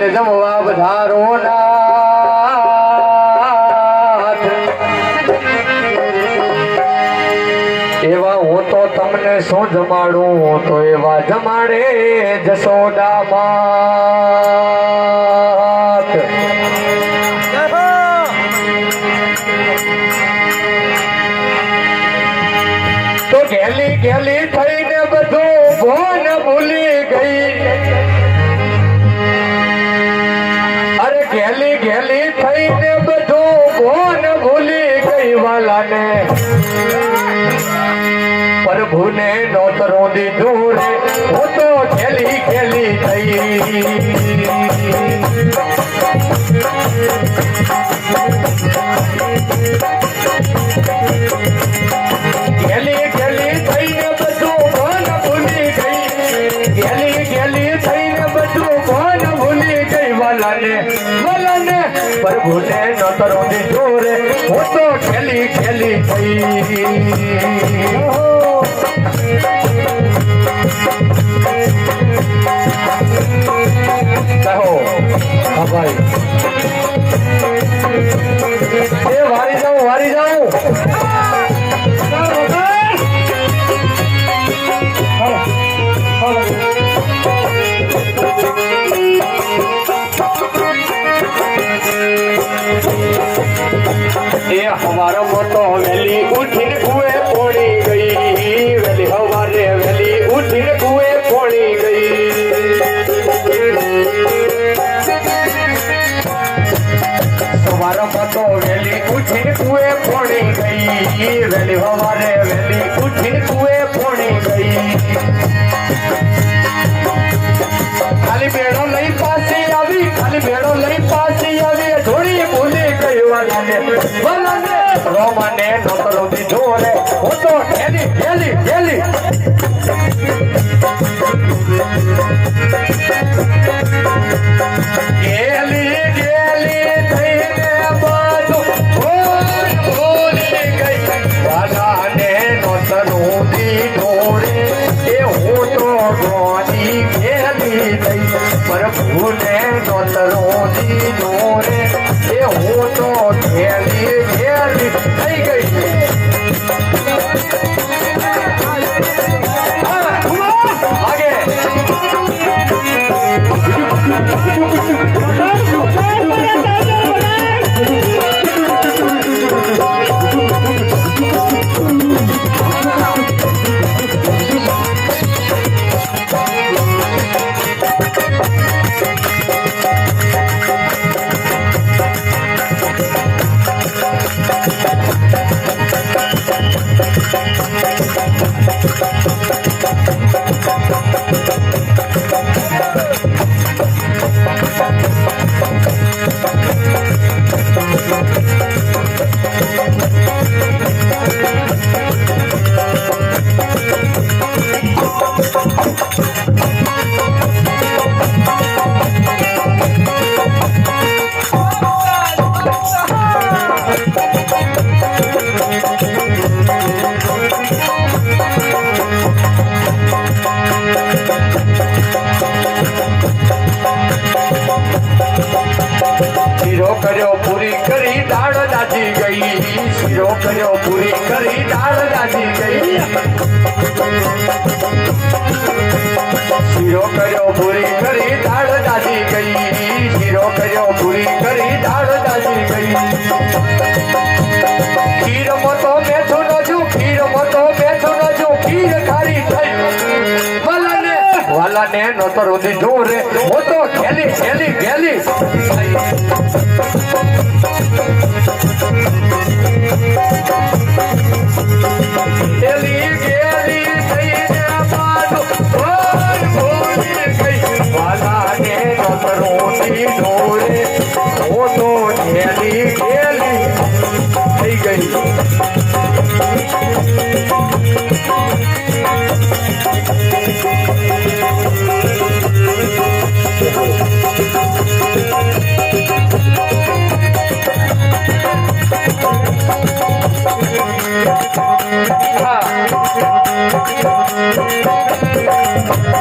જમવા વધારો નાથ એવા હું તો તમને શું જમાડું તો એવા જમાડે જશોદા માત તો ગેલી ગેલી થઈને બધું ભોન ભૂલી ગઈ અરે ગેલી ગેલી થઈને બધું ભોન ભૂલી ગઈ વાલાને પ્રભુને નોતરું દીધું રે હું તો ખેલી ખેલી થઈ ખેલી ખેલી થઈને બધું ભોન ભૂલી ગઈ ખેલી ખેલી થઈને બધું ભોન ભૂલી ગઈ વાલાને વાલાને પ્રભુને નોતરું દીધું રે હું તો ખેલી ખેલી થઈ કહો હા ભાઈ એ વારી જાઉં એ હવારો મોટો વેલી ઉઠીને કુએ પોણી ગઈ વેલી હવારે વેલી ઉઠીને કુએ પોણી ગઈ સવારો મોટો વેલી ઉઠીને કુએ પોણી ગઈ વેલી હવારે વેલી ઉઠીને કુએ પોણી ગઈ ખાલી બેડો લઈ પાછી આવી ખાલી બેડો લઈ પાછી આવી થોડી ભૂલી ગઈ વાલાને રોમાને નોતરો દીધો રે હું તો ઠેલી ઠેલી ઠેલી ગેલી ગેલી થઈને બધું ભૂલી ગઈ વાલાને નોતરો દીધો રે એ હું તો ગોની ગેલી થઈ પ્રભુને નોતરો દીધો રે એ હું તો ખેલી ખેલી થઈ ગઈ આગે શીરો કર્યો પૂરી કરી દાળ દાજી ગઈ શીરો કર્યો પૂરી કરી દાળ દાજી ગઈ શીરો કર્યો પૂરી કરી દાળ દાજી ગઈ શીરો કર્યો પૂરી કરી દાળ દાજી ગઈ ખીર મોટો બેઠો ન જો ખીર મોટો બેઠો ન જો ખીર ખારી થઈ વાલાને નોતરો દીધો રે હું તો ખેલી ખેલી ખેલી ખેલી